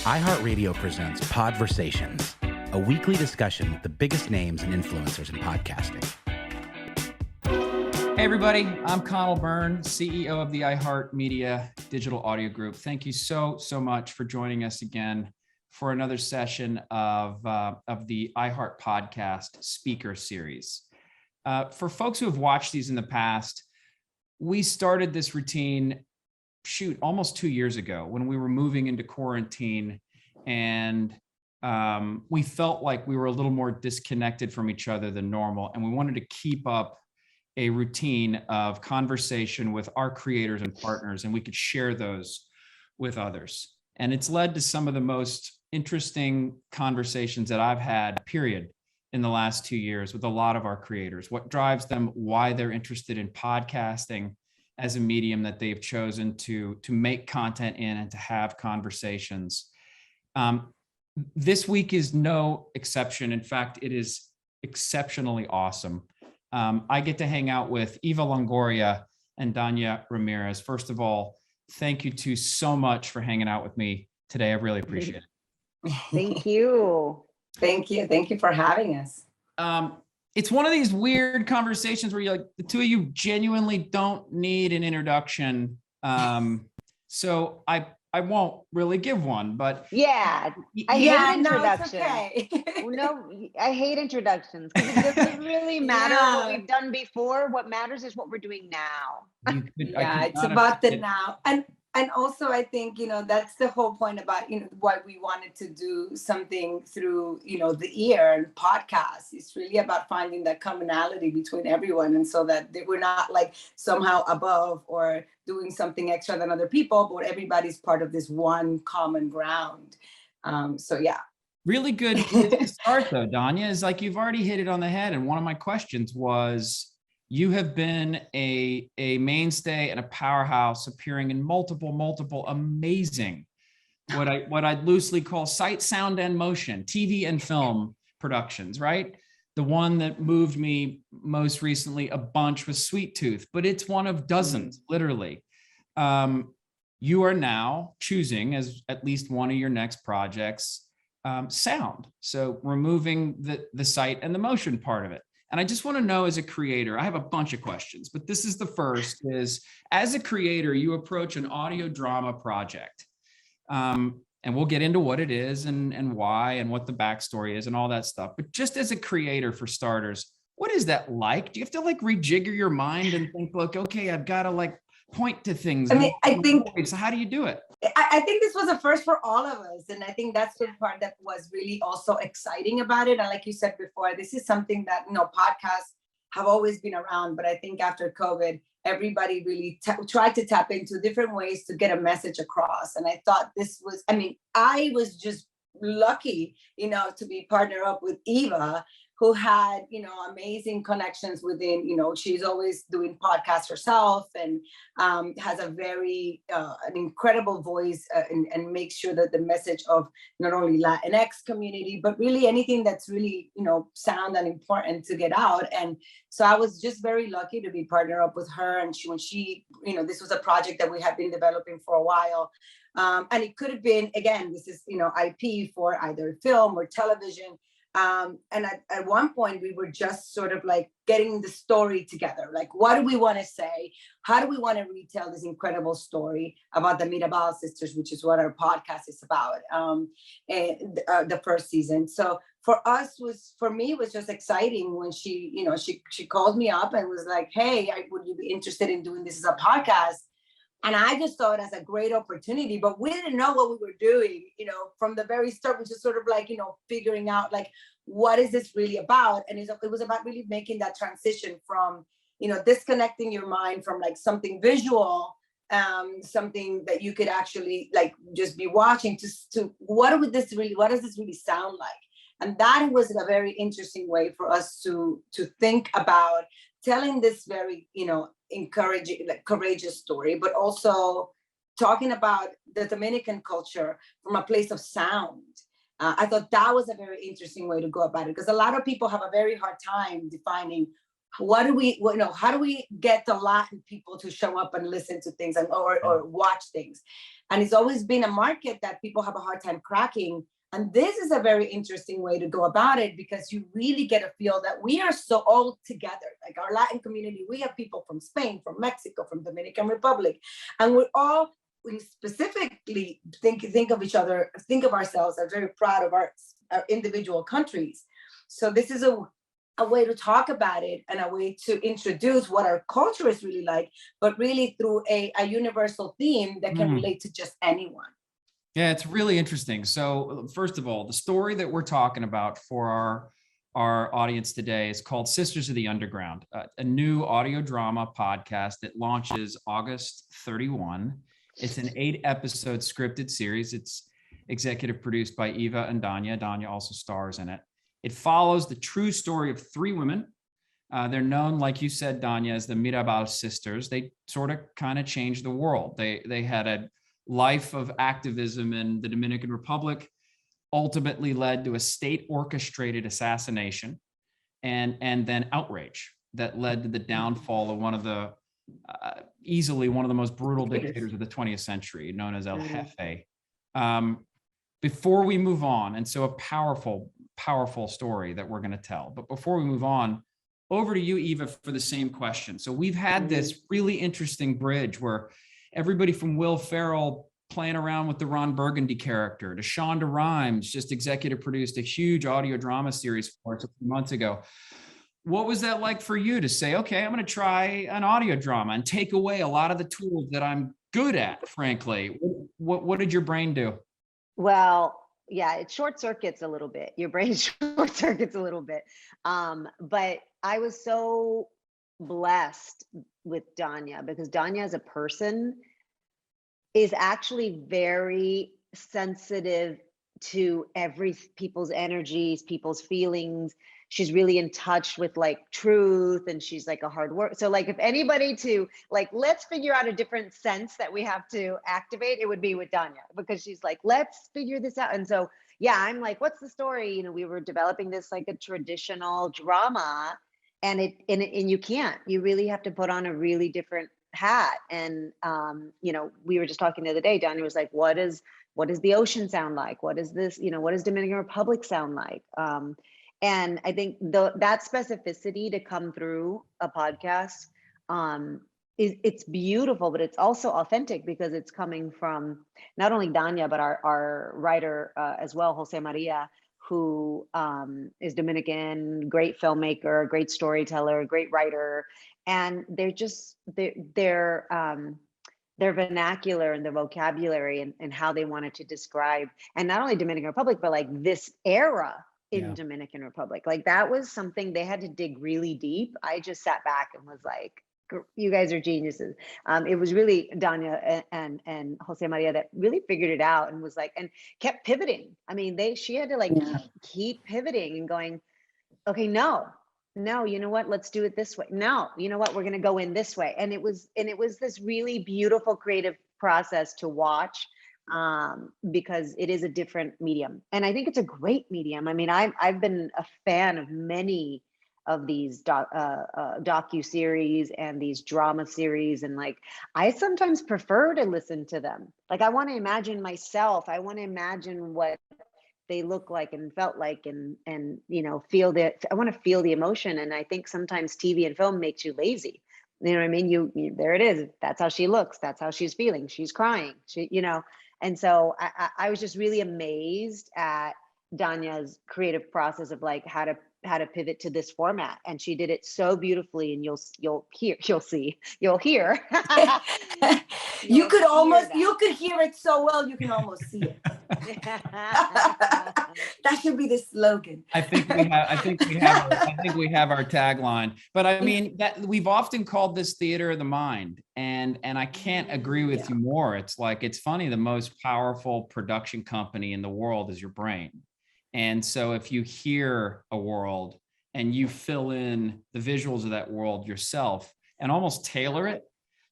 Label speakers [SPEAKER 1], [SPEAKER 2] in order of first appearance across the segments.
[SPEAKER 1] iHeartRadio presents Podversations, a weekly discussion with the biggest names and influencers in podcasting.
[SPEAKER 2] Hey everybody, I'm Conal, Byrne, CEO of the iHeartMedia Digital Audio Group. Thank you so much for joining us again for another session of the iHeartPodcast speaker series. For folks who have watched these in the past, we started this routine almost 2 years ago when we were moving into quarantine, and we felt like we were a little more disconnected from each other than normal, and we wanted to keep up a routine of conversation with our creators and partners, and we could share those with others. And it's led to some of the most interesting conversations that I've had, period, in the last 2 years with a lot of our creators. What drives them, why they're interested in podcasting as a medium that they've chosen to make content in and to have conversations. This week is no exception. In fact, it is exceptionally awesome. I get to hang out with Eva Longoria and Danya Ramirez. First of all, thank you two so much for hanging out with me today. I really appreciate it.
[SPEAKER 3] Thank you.
[SPEAKER 4] Thank you. Thank you for having us.
[SPEAKER 2] It's one of these weird conversations where you're like, the two of you genuinely don't need an introduction. So I won't really give one, but
[SPEAKER 3] I hate introductions.
[SPEAKER 4] Okay.
[SPEAKER 3] No, I hate introductions because it doesn't really matter what we've done before. What matters is what we're doing now.
[SPEAKER 4] It's about the now. And also, I think, that's the whole point about, why we wanted to do something through, the ear and podcasts. It's really about finding that commonality between everyone. And so that we're not like somehow above or doing something extra than other people, but everybody's part of this one common ground. Really
[SPEAKER 2] good to start though, Danya, is like you've already hit it on the head. And one of my questions was, you have been a mainstay and a powerhouse, appearing in multiple amazing, what I'd loosely call sight, sound, and motion, TV and film productions, right? The one that moved me most recently a bunch was Sweet Tooth, but it's one of dozens, literally. You are now choosing, as at least one of your next projects, sound. So removing the sight and the motion part of it. And I just want to know, as a creator, I have a bunch of questions, but this is the first, is as a creator, you approach an audio drama project. And we'll get into what it is and why and what the backstory is and all that stuff. But just as a creator, for starters, what is that like? Do you have to rejigger your mind and think, look, okay, I've got to point to things? So how do you do it?
[SPEAKER 4] I think this was a first for all of us. And I think that's the part that was really also exciting about it. And like you said before, this is something that, podcasts have always been around. But I think after COVID, everybody really tried to tap into different ways to get a message across. And I thought I was just lucky, to be partnered up with Eva, who had, amazing connections within, she's always doing podcasts herself and has a very, an incredible voice and makes sure that the message of not only Latinx community, but really anything that's really, sound and important to get out. And so I was just very lucky to be partnered up with her. And when she, this was a project that we had been developing for a while. And it could have been, again, this is, IP for either film or television. And at one point we were just sort of getting the story together. What do we want to say? How do we want to retell this incredible story about the Mirabal sisters, which is what our podcast is about, the first season. So for me, it was just exciting when she called me up and was like, hey, would you be interested in doing this as a podcast? And I just saw it as a great opportunity, but we didn't know what we were doing, from the very start, which is sort of figuring out what is this really about? And it was about really making that transition from, disconnecting your mind from something visual, something that you could actually just be watching to what does this really sound like? And that was a very interesting way for us to think about telling this very, encouraging, courageous story, but also talking about the Dominican culture from a place of sound. I thought that was a very interesting way to go about it, because a lot of people have a very hard time defining how do we get the Latin people to show up and listen to things or watch things? And it's always been a market that people have a hard time cracking. And this is a very interesting way to go about it, because you really get a feel that we are so all together. Like our Latin community, we have people from Spain, from Mexico, from Dominican Republic, and we specifically think of each other, think of ourselves as very proud of our individual countries. So this is a way to talk about it and a way to introduce what our culture is really like, but really through a universal theme that can relate to just anyone.
[SPEAKER 2] Yeah, it's really interesting. So first of all, the story that we're talking about for our audience today is called Sisters of the Underground, a new audio drama podcast that launches August 31. It's an 8-episode scripted series. It's executive produced by Eva and Danya. Danya also stars in it. It follows the true story of 3 women. They're known, like you said, Danya, as the Mirabal sisters. They sort of kind of changed the world. They had a life of activism in the Dominican Republic, ultimately led to a state orchestrated assassination and then outrage that led to the downfall of one of the easily one of the most brutal dictators of the 20th century, known as El Jefe. Before we move on, and so a powerful story that we're going to tell. But before we move on, over to you, Eva, for the same question. So we've had this really interesting bridge where everybody from Will Ferrell playing around with the Ron Burgundy character to Shonda Rhimes just executive produced a huge audio drama series for us a few months ago. What was that like for you to say, okay, I'm going to try an audio drama and take away a lot of the tools that I'm good at, frankly? What did your brain do?
[SPEAKER 3] Well, yeah, it short circuits a little bit. Your brain short circuits a little bit. But I was so blessed with Danya, because Danya as a person is actually very sensitive to people's energies, people's feelings. She's really in touch with like truth, and she's like a hard work. So like if anybody to like, let's figure out a different sense that we have to activate, it would be with Danya, because she's like, let's figure this out. And so, yeah, I'm like, what's the story? You know, we were developing this like a traditional drama, and you really have to put on a really different hat. And, you know, we were just talking the other day, Danya was like, what does the ocean sound like? What is this, you know, what does Dominican Republic sound like? And I think that specificity to come through a podcast, it's beautiful, but it's also authentic, because it's coming from not only Danya, but our writer as well, Jose Maria, who is Dominican, great filmmaker, great storyteller, great writer. And their vernacular and the vocabulary and how they wanted to describe, and not only Dominican Republic, but like this era in Dominican Republic. Like that was something they had to dig really deep. I just sat back and was like, you guys are geniuses. It was really Danya and Jose Maria that really figured it out and was like, and kept pivoting. I mean, she had to like keep pivoting and going, okay, no, you know what? Let's do it this way. No, you know what? We're going to go in this way. And it was this really beautiful creative process to watch, because it is a different medium. And I think it's a great medium. I mean, I've been a fan of many of these docu-series and these drama series. And like, I sometimes prefer to listen to them. Like, I want to imagine myself. I want to imagine what they look like and felt like, and you know, I want to feel the emotion. And I think sometimes TV and film makes you lazy. You know what I mean? You there it is. That's how she looks. That's how she's feeling. She's crying. You know. And so I was just really amazed at Danya's creative process of like how to pivot to this format, and she did it so beautifully. And you'll hear.
[SPEAKER 4] You could hear it so well. You can almost see it. That should be the slogan.
[SPEAKER 2] I think we have our tagline. But I mean, that we've often called this theater of the mind, and I can't agree with you more. It's like, it's funny, the most powerful production company in the world is your brain. And so if you hear a world and you fill in the visuals of that world yourself and almost tailor it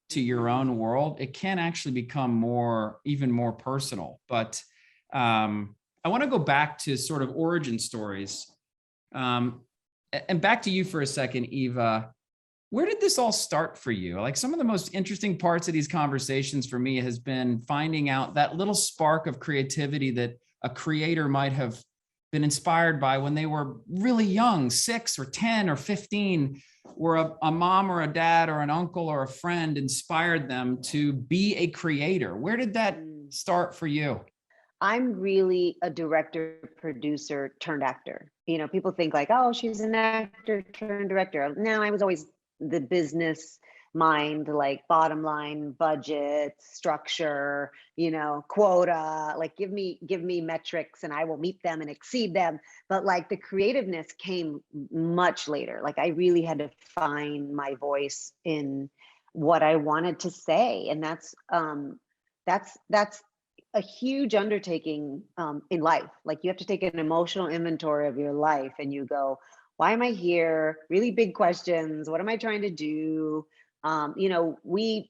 [SPEAKER 2] to your own world, it can actually become even more personal. But I want to go back to sort of origin stories. And back to you for a second, Eva. Where did this all start for you? Like, some of the most interesting parts of these conversations for me has been finding out that little spark of creativity that a creator might have been inspired by when they were really young, 6 or 10 or 15, where a mom or a dad or an uncle or a friend inspired them to be a creator. Where did that start for you?
[SPEAKER 3] I'm really a director, producer turned actor. You know, people think like, oh, she's an actor turned director. No, I was always the business mind, like bottom line, budget, structure, you know, quota, like give me metrics and I will meet them and exceed them. But like the creativeness came much later. Like I really had to find my voice in what I wanted to say. And that's a huge undertaking in life. Like you have to take an emotional inventory of your life and you go, why am I here? Really big questions. What am I trying to do? You know, we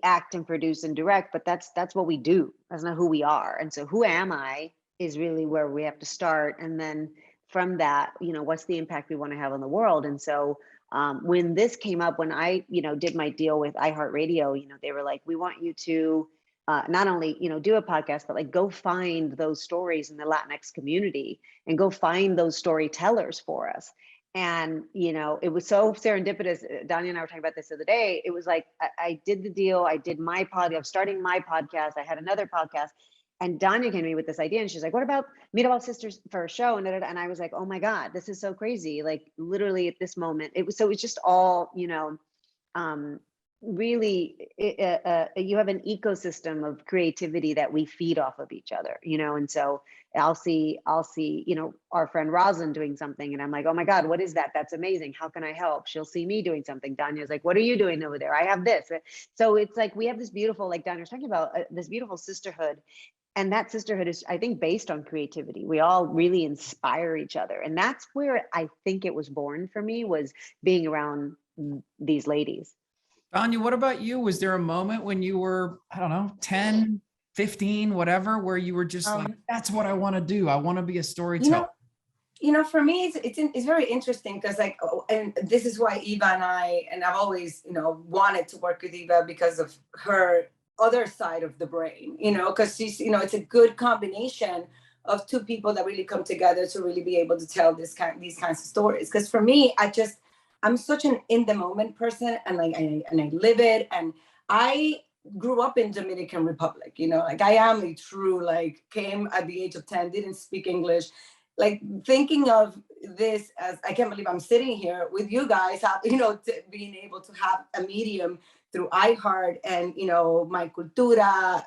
[SPEAKER 3] act and produce and direct, but that's what we do. That's not who we are. And so who am I is really where we have to start. And then from that, you know, what's the impact we want to have on the world? And so when this came up, when I, you know, did my deal with iHeartRadio, you know, they were like, we want you to not only, you know, do a podcast, but like go find those stories in the Latinx community and go find those storytellers for us. And, you know, it was so serendipitous. Danya and I were talking about this the other day. It was like, I did the deal. I did my podcast. I'm starting my podcast. I had another podcast. And Danya came to me with this idea and she's like, what about Meet About Sisters for a show? And I was like, oh my God, this is so crazy. Like literally at this moment, it was just all, you know, really you have an ecosystem of creativity that we feed off of each other, you know. And so I'll see, you know, our friend Rosalind doing something and I'm like, oh my God, what is that? That's amazing. How can I help? She'll see me doing something. Danya's like, what are you doing over there? I have this. So it's like, we have this beautiful, like Danya was talking about, this beautiful sisterhood. And that sisterhood is, I think, based on creativity. We all really inspire each other. And that's where I think it was born for me, was being around these ladies.
[SPEAKER 2] Danya, what about you? Was there a moment when you were, I don't know, 10, 15, whatever, where you were just like, that's what I want to do. I want to be a storyteller.
[SPEAKER 4] You know, for me, it's very interesting because like, and this is why Eva and I've always, you know, wanted to work with Eva because of her other side of the brain, you know, because she's, you know, it's a good combination of two people that really come together to really be able to tell these kinds of stories. Because for me, I'm such an in the moment person, and like I live it. And I grew up in Dominican Republic, you know, like I am a true, like came at the age of 10, didn't speak English. Like thinking of this as, I can't believe I'm sitting here with you guys, you know, being able to have a medium through iHeart and, you know, my Cultura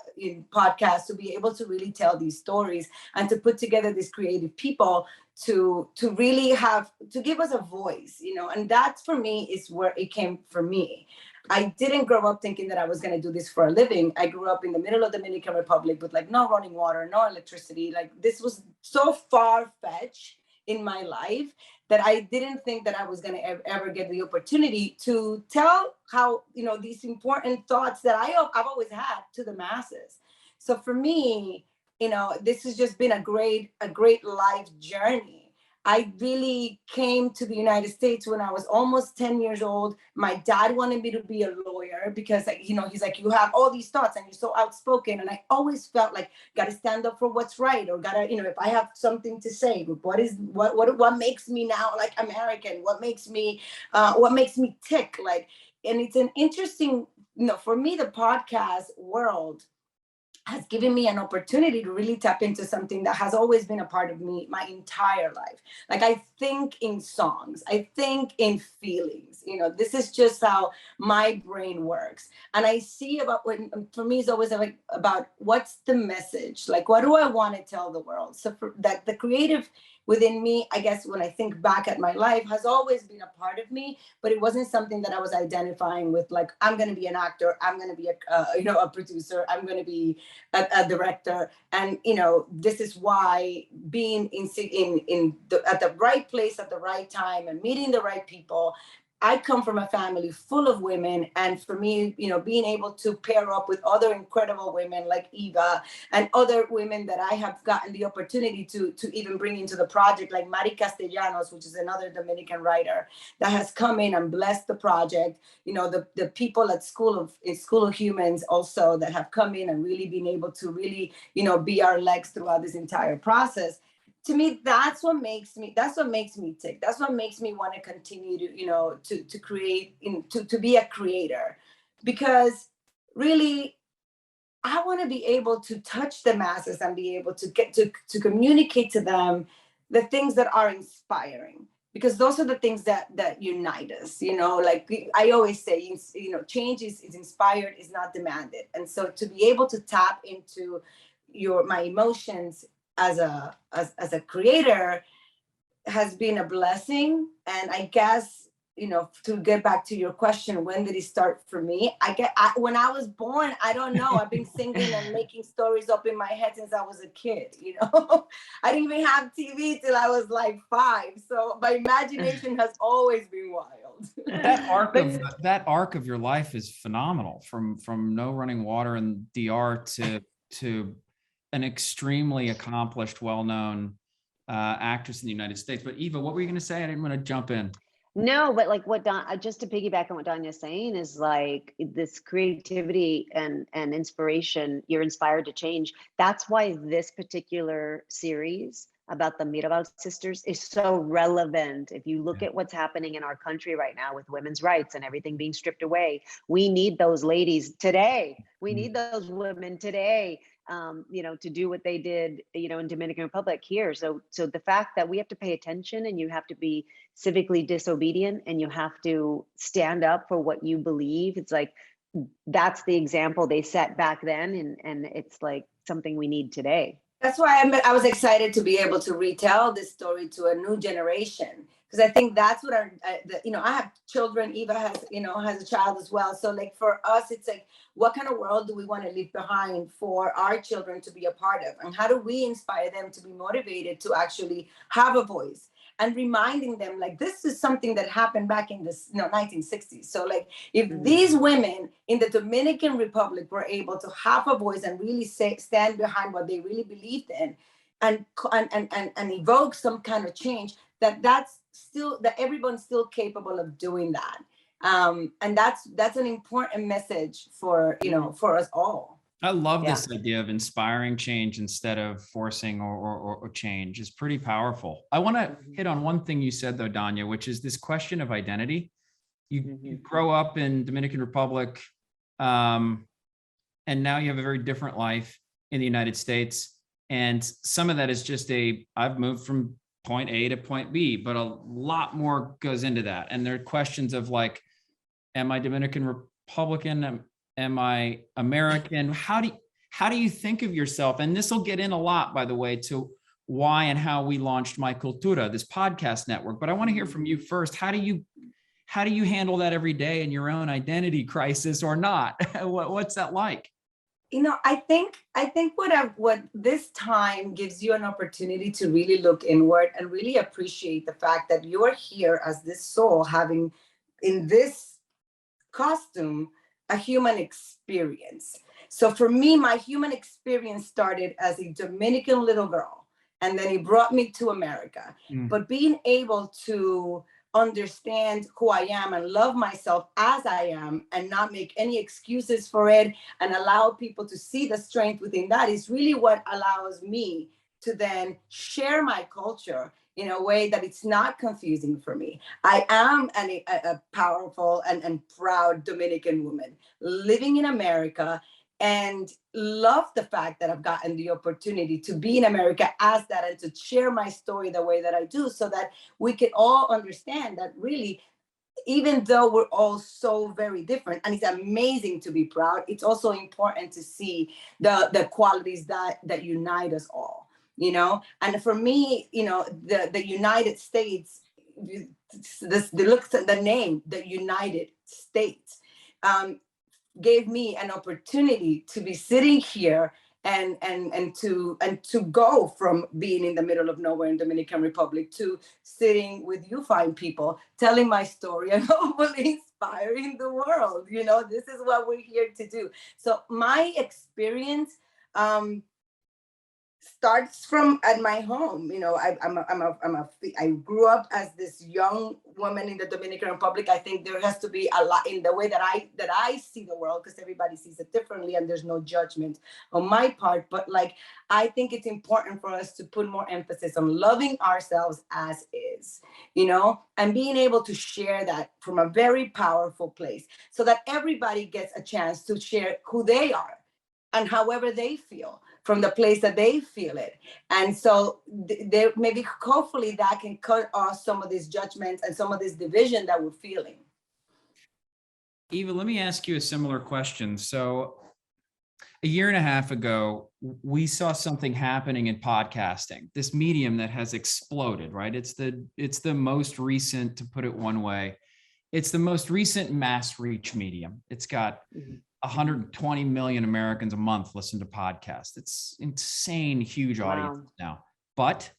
[SPEAKER 4] podcast, to be able to really tell these stories and to put together these creative people to really have, to give us a voice, you know. And that for me is where it came for me. I didn't grow up thinking that I was going to do this for a living. I grew up in the middle of the Dominican Republic with like no running water, no electricity. Like this was so far-fetched in my life that I didn't think that I was going to ever get the opportunity to tell how, you know, these important thoughts that I've always had to the masses. So for me, you know, this has just been a great life journey. I really came to the United States when I was almost 10 years old. My dad wanted me to be a lawyer because, you know, he's like, you have all these thoughts and you're so outspoken. And I always felt like, got to stand up for what's right, or got to, you know, if I have something to say, what makes me now like American? What makes me tick? Like, and it's an interesting, you know, for me, the podcast world has given me an opportunity to really tap into something that has always been a part of me my entire life. Like I think in songs, I think in feelings, you know, this is just how my brain works. And I see for me, it's always like about what's the message? Like, what do I want to tell the world? So for that, the creative within me, I guess when I think back at my life, has always been a part of me, but it wasn't something that I was identifying with, like, I'm going to be an actor, I'm going to be a producer, I'm going to be a director. And, you know, this is why being at the right place at the right time and meeting the right people I come from a family full of women. And for me, being able to pair up with other incredible women like Eva and other women that I have gotten the opportunity to even bring into the project, like Mari Castellanos, which is another Dominican writer that has come in and blessed the project. The people at School of Humans also that have come in and really been able to really, be our legs throughout this entire process. To me, that's what makes me tick. That's what makes me want to continue to create, to be a creator, because really I want to be able to touch the masses and be able to get to communicate to them the things that are inspiring, because those are the things that unite us. Like I always say, change is inspired, is not demanded. And so to be able to tap into my emotions as a creator has been a blessing. And I guess, to get back to your question, when did it start for me? When I was born, I don't know. I've been singing and making stories up in my head since I was a kid. I didn't even have TV till I was like 5. So my imagination has always been wild.
[SPEAKER 2] That arc of your life is phenomenal. From no running water in DR to an extremely accomplished, well-known actress in the United States. But Eva, what were you going to say? I didn't want to jump in.
[SPEAKER 3] No, but like just to piggyback on what Danya's saying is like this creativity and inspiration, you're inspired to change. That's why this particular series about the Mirabal sisters is so relevant. If you look at what's happening in our country right now with women's rights and everything being stripped away, we need those ladies today. We need those women today, to do what they did, in Dominican Republic here. So the fact that we have to pay attention, and you have to be civically disobedient, and you have to stand up for what you believe. It's like, that's the example they set back then. And it's like something we need today.
[SPEAKER 4] That's why I was excited to be able to retell this story to a new generation, because I think that's what I have children. Eva has a child as well. So like for us, it's like, what kind of world do we want to leave behind for our children to be a part of? And how do we inspire them to be motivated to actually have a voice? And reminding them, like, this is something that happened back in the 1960s. So like, if these women in the Dominican Republic were able to have a voice and really stand behind what they really believed in, and evoke some kind of change, that everyone's still capable of doing that. And that's an important message for us all.
[SPEAKER 2] I love this idea of inspiring change instead of forcing or change. Is pretty powerful. I want to hit on one thing you said though, Danya, which is this question of identity. You grow up in Dominican Republic, and now you have a very different life in the United States. And some of that is just I've moved from point A to point B, but a lot more goes into that. And there are questions of like, am I Dominican Republican? Am I American? How do you think of yourself? And this will get in a lot, by the way, to why and how we launched My Cultura, this podcast network. But I want to hear from you first. How do you handle that every day in your own identity crisis or not? What's that like?
[SPEAKER 4] I think what this time gives you an opportunity to really look inward and really appreciate the fact that you are here as this soul, having in this costume a human experience. So for me, my human experience started as a Dominican little girl, and then it brought me to America. But being able to understand who I am and love myself as I am and not make any excuses for it and allow people to see the strength within that is really what allows me to then share my culture in a way that it's not confusing for me. I am a powerful and proud Dominican woman living in America, and love the fact that I've gotten the opportunity to be in America as that and to share my story the way that I do, so that we can all understand that really, even though we're all so very different, and it's amazing to be proud, it's also important to see the qualities that unite us all. And for me, the United States, the name, the United States, gave me an opportunity to be sitting here and to go from being in the middle of nowhere in Dominican Republic to sitting with you fine people, telling my story and hopefully inspiring the world. This is what we're here to do. So my experience starts from at my home. I grew up as this young woman in the Dominican Republic. I think there has to be a lot in the way that I see the world, because everybody sees it differently and there's no judgment on my part. But I think it's important for us to put more emphasis on loving ourselves as is, and being able to share that from a very powerful place so that everybody gets a chance to share who they are and however they feel from the place that they feel it. And so there maybe hopefully that can cut off some of these judgments and some of this division that we're feeling.
[SPEAKER 2] Eva, let me ask you a similar question. So a year and a half ago, we saw something happening in podcasting, this medium that has exploded, right? It's the most recent, to put it one way, it's the most recent mass reach medium. It's got 120 million Americans a month listen to podcasts. It's insane, huge audience now. But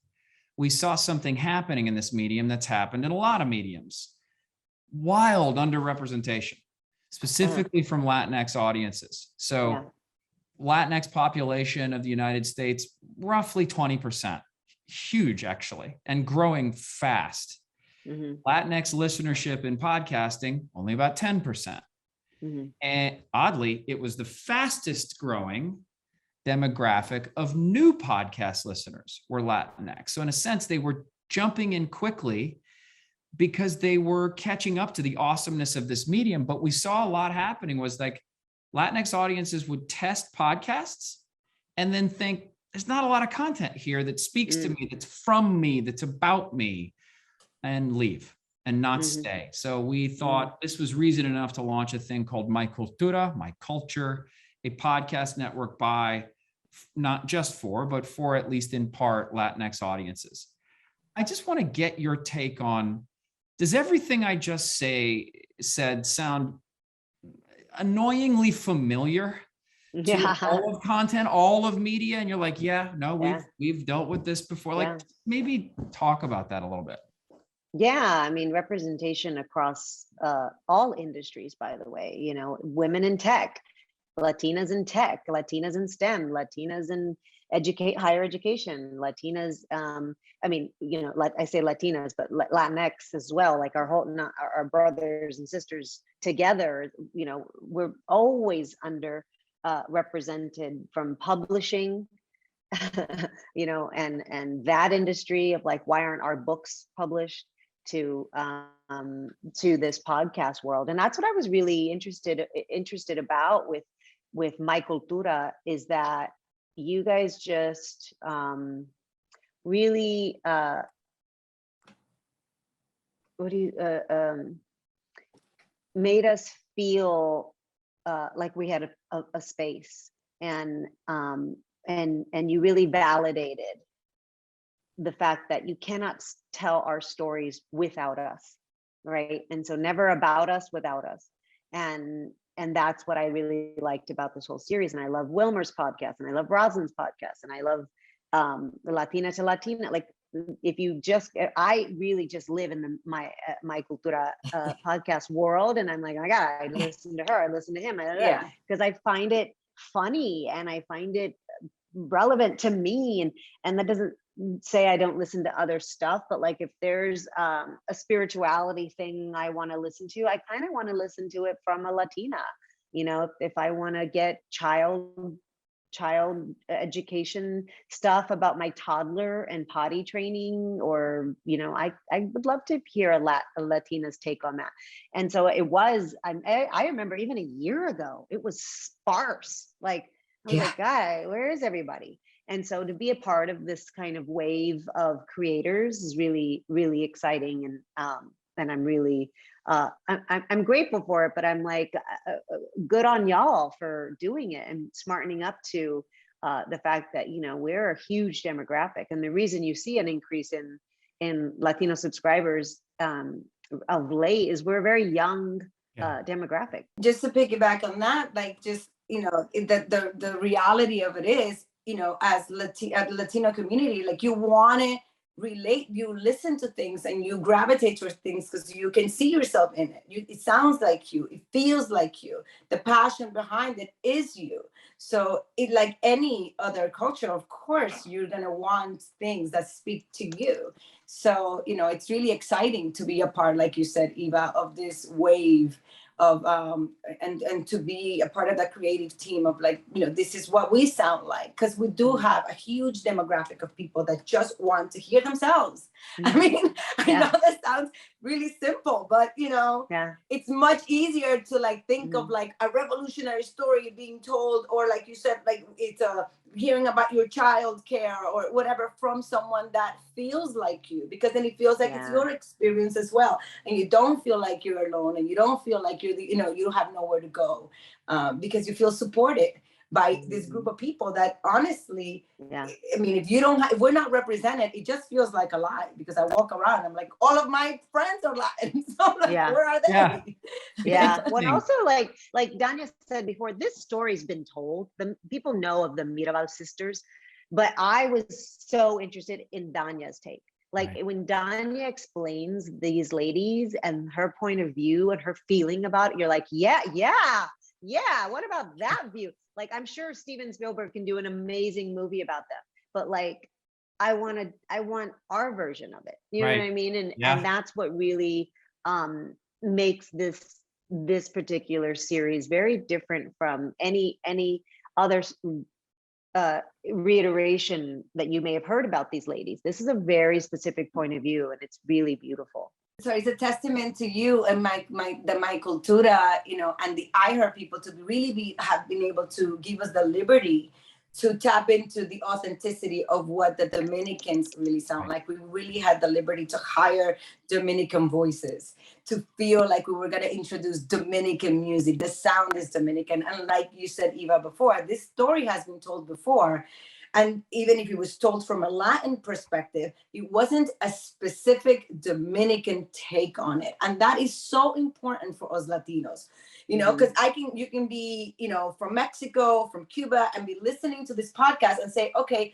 [SPEAKER 2] we saw something happening in this medium that's happened in a lot of mediums. Wild underrepresentation, specifically from Latinx audiences. So Latinx population of the United States, roughly 20%. Huge, actually, and growing fast. Latinx listenership in podcasting, only about 10%. And oddly, it was the fastest growing demographic of new podcast listeners were Latinx. So in a sense, they were jumping in quickly because they were catching up to the awesomeness of this medium. But we saw a lot happening was Latinx audiences would test podcasts and then think, there's not a lot of content here that speaks to me, that's from me, that's about me, and leave and not stay. So we thought this was reason enough to launch a thing called My Cultura, My Culture, a podcast network by not just for, but for at least in part Latinx audiences. I just want to get your take on, does everything I just said sound annoyingly familiar to all of content, all of media? And you're like, we've dealt with this before. Maybe talk about that a little bit.
[SPEAKER 3] Yeah, I mean, representation across all industries, by the way, women in tech, Latinas in tech, Latinas in STEM, Latinas in higher education, Latinas, I say Latinas, but Latinx as well, like our brothers and sisters together, we're always under represented from publishing, and that industry of why aren't our books published, to this podcast world. And that's what I was really interested about with My Cultura, is that you guys just really made us feel like we had a space, and you really validated the fact that you cannot tell our stories without us, right? And so never about us without us. And that's what I really liked about this whole series. And I love Wilmer's podcast, and I love Rosalind's podcast, and I love the Latina to Latina. I really just live in my Cultura podcast world, and I'm like, oh my God, I listen to her, I listen to him, because I find it funny and I find it relevant to me, and that doesn't say I don't listen to other stuff, but if there's a spirituality thing I want to listen to, I kind of want to listen to it from a Latina. If I want to get child education stuff about my toddler and potty training, or I would love to hear a Latina's take on that. And so it was, I remember even a year ago it was sparse. I was like, God, where is everybody? And so to be a part of this kind of wave of creators is really, really exciting. And I'm really, I'm grateful for it, but I'm like, good on y'all for doing it and smartening up to the fact that, we're a huge demographic. And the reason you see an increase in Latino subscribers of late is we're a very young demographic.
[SPEAKER 4] Just to piggyback on that, the reality of it is, as Latino community, like you want to relate, you listen to things and you gravitate towards things because you can see yourself in it. It sounds like you, it feels like you, the passion behind it is you. So it, like any other culture, of course, you're going to want things that speak to you. So, it's really exciting to be a part, like you said, Eva, of this wave of and to be a part of that creative team of like, this is what we sound like, because we do have a huge demographic of people that just want to hear themselves. I mean, I know that sounds really simple, but it's much easier to like think of like a revolutionary story being told, or like you said, like it's hearing about your child care or whatever from someone that feels like you, because then it feels like it's your experience as well, and you don't feel like you're alone, and you don't feel like you're you have nowhere to go, because you feel supported by this group of people that honestly, I mean, if we're not represented, it just feels like a lie, because I walk around and I'm like, all of my friends are Latin. So I'm like, where are they?
[SPEAKER 3] Well, and also like Danya said before, this story's been told. The people know of the Mirabal sisters, but I was so interested in Danya's take. Like when Danya explains these ladies and her point of view and her feeling about it, you're like, yeah. What about that view? Like, I'm sure Steven Spielberg can do an amazing movie about them, but like, I want our version of it. You know what I mean? And that's what really makes this particular series very different from any other reiteration that you may have heard about these ladies. This is a very specific point of view, and it's really beautiful.
[SPEAKER 4] So it's a testament to you and my cultura, and the iHeart people to really have been able to give us the liberty to tap into the authenticity of what the Dominicans really sound like. We really had the liberty to hire Dominican voices, to feel like we were going to introduce Dominican music. The sound is Dominican. And like you said, Eva, before, this story has been told before. And even if it was told from a Latin perspective, it wasn't a specific Dominican take on it. And that is so important for us Latinos, because you can be, from Mexico, from Cuba, and be listening to this podcast and say, okay,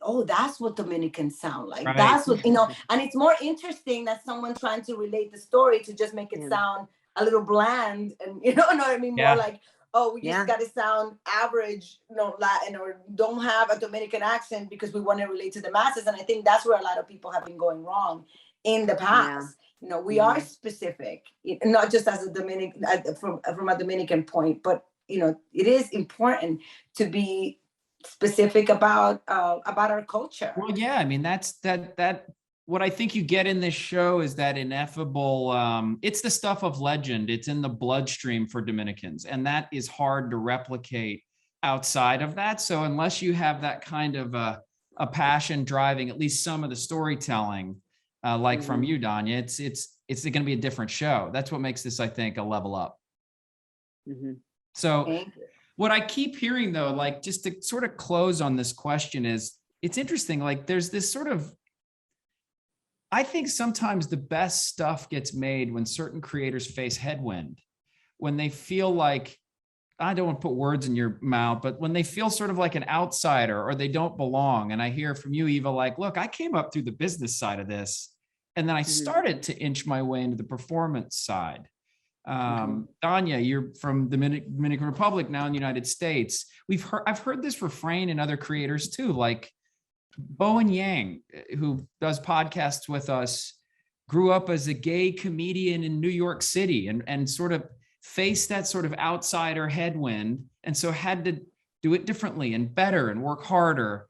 [SPEAKER 4] oh, that's what Dominicans sound like. Right. That's what, and it's more interesting that someone trying to relate the story to just make it sound a little bland and, know what I mean? More like, oh, we just got to sound average, Latin, or don't have a Dominican accent because we want to relate to the masses. And I think that's where a lot of people have been going wrong in the past. We are specific, not just as a Dominican, from a Dominican point, but, it is important to be specific about our culture.
[SPEAKER 2] Well, I mean, that's that what I think you get in this show is that ineffable, it's the stuff of legend. It's in the bloodstream for Dominicans, and that is hard to replicate outside of that. So unless you have that kind of a passion driving at least some of the storytelling, like from you, Danya, it's going to be a different show. That's what makes this, I think, a level up. So what I keep hearing though, like just to sort of close on this question is, it's interesting. Like there's this sort of, I think sometimes the best stuff gets made when certain creators face headwind, when they feel like, I don't want to put words in your mouth, but when they feel sort of like an outsider or they don't belong. And I hear from you, Eva, like, look, I came up through the business side of this, and then I started to inch my way into the performance side. Danya, you're from the Dominican Republic, now in the United States. I've heard this refrain in other creators too, like Bowen Yang, who does podcasts with us, grew up as a gay comedian in New York City and sort of faced that sort of outsider headwind, and so had to do it differently and better and work harder.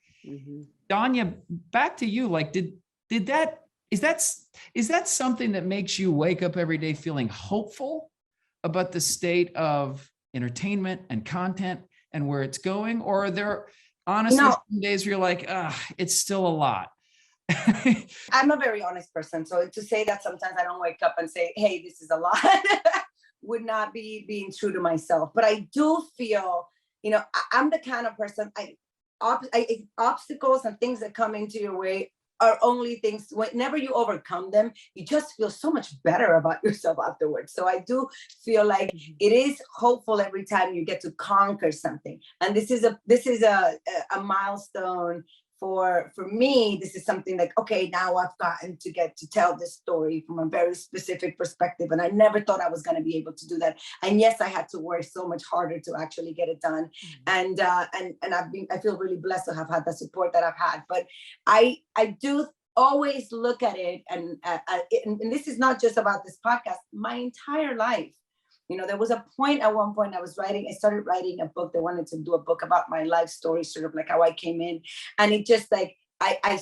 [SPEAKER 2] Danya, back to you. Like, is that something that makes you wake up every day feeling hopeful about the state of entertainment and content and where it's going? Or are there honestly some days where you're like, it's still a lot?
[SPEAKER 4] I'm a very honest person. So to say that sometimes I don't wake up and say, hey, this is a lot, would not be being true to myself. But I do feel, I'm the kind of person, obstacles and things that come into your way are only things, whenever you overcome them, you just feel so much better about yourself afterwards. So I do feel like it is hopeful every time you get to conquer something. And this is a milestone for me. This is something like, okay, now I've gotten to get to tell this story from a very specific perspective. And I never thought I was going to be able to do that. And yes, I had to work so much harder to actually get it done. And I feel really blessed to have had the support that I've had. But I do always look at it, and this is not just about this podcast, my entire life. There was a point at one point I started writing a book. They wanted to do a book about my life story, sort of like how I came in. And it just like, I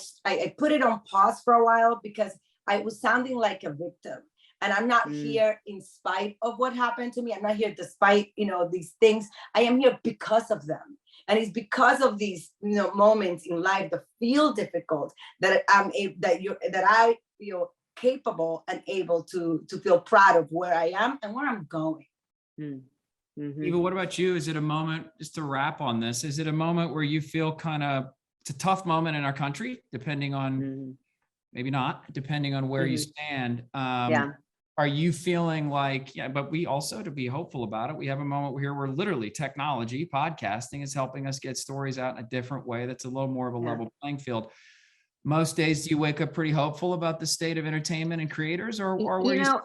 [SPEAKER 4] put it on pause for a while because I was sounding like a victim. And I'm not here in spite of what happened to me. I'm not here despite, these things. I am here because of them. And it's because of these, moments in life that feel difficult that I feel capable and able to feel proud of where I am and where I'm going.
[SPEAKER 2] Eva, what about you? Is it a moment, just to wrap on this, is it a moment where you feel it's a tough moment in our country, depending on, maybe not, depending on where you stand. Are you feeling like, but we also, to be hopeful about it, we have a moment here where literally technology, podcasting is helping us get stories out in a different way that's a little more of a level playing field. Most days, do you wake up pretty hopeful about the state of entertainment and creators, or where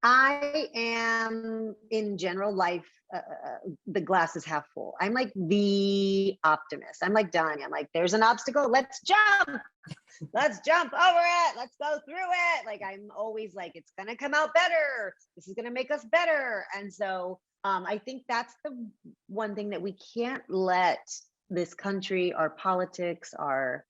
[SPEAKER 3] I am, in general life, the glass is half full. I'm like the optimist. I'm like Donnie. I'm like, there's an obstacle. Let's jump. Let's jump over it. Let's go through it. Like, I'm always like, it's going to come out better. This is going to make us better. And so I think that's the one thing that we can't let this country, our politics, our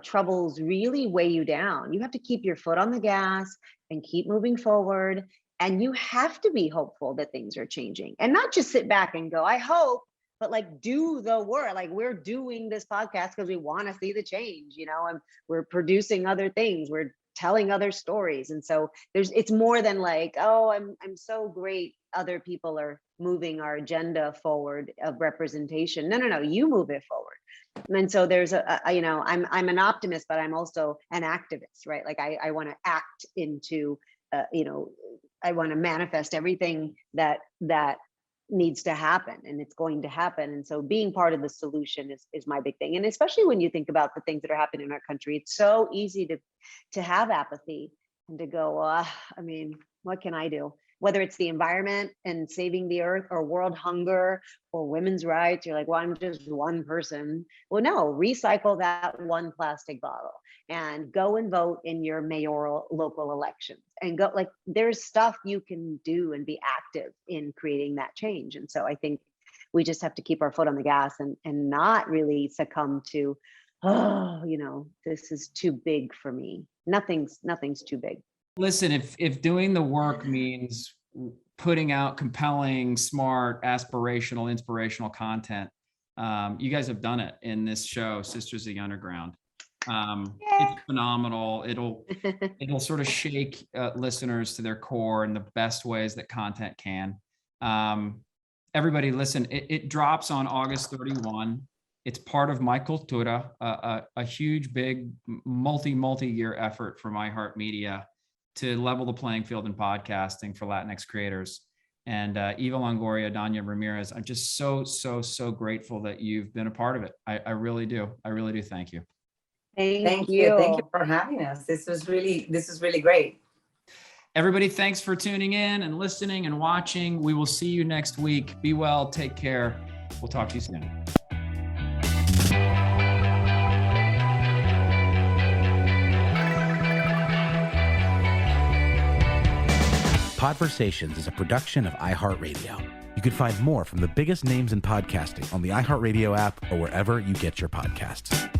[SPEAKER 3] troubles really weigh you down. You have to keep your foot on the gas and keep moving forward. And you have to be hopeful that things are changing, and not just sit back and go, I hope, but like do the work. Like, we're doing this podcast because we want to see the change, and we're producing other things. We're telling other stories. And so it's more than like, oh, I'm so great. Other people are moving our agenda forward of representation. No, you move it forward. And so there's I'm an optimist, but I'm also an activist, right? Like I want to act into, I want to manifest everything that needs to happen, and it's going to happen. And so being part of the solution is my big thing. And especially when you think about the things that are happening in our country, it's so easy to have apathy and to go, what can I do? Whether it's the environment and saving the earth, or world hunger, or women's rights, you're like, well, I'm just one person. Well, no, recycle that one plastic bottle and go and vote in your mayoral local elections, and go, like, there's stuff you can do and be active in creating that change. And so I think we just have to keep our foot on the gas and not really succumb to, this is too big for me. Nothing's too big.
[SPEAKER 2] Listen, if doing the work means putting out compelling, smart, aspirational, inspirational content, you guys have done it in this show, Sisters of the Underground. It's phenomenal. It'll sort of shake listeners to their core in the best ways that content can. Everybody listen, it drops on August 31. It's part of My Cultura, a huge, big, multi-year effort from iHeartMedia to level the playing field in podcasting for Latinx creators. And Eva Longoria, Danya Ramirez, I'm just so grateful that you've been a part of it. I really do. I really do. Thank you.
[SPEAKER 4] Thank you. Thank you for having us. This is really great.
[SPEAKER 2] Everybody, thanks for tuning in and listening and watching. We will see you next week. Be well. Take care. We'll talk to you soon.
[SPEAKER 1] Podversations is a production of iHeartRadio. You can find more from the biggest names in podcasting on the iHeartRadio app or wherever you get your podcasts.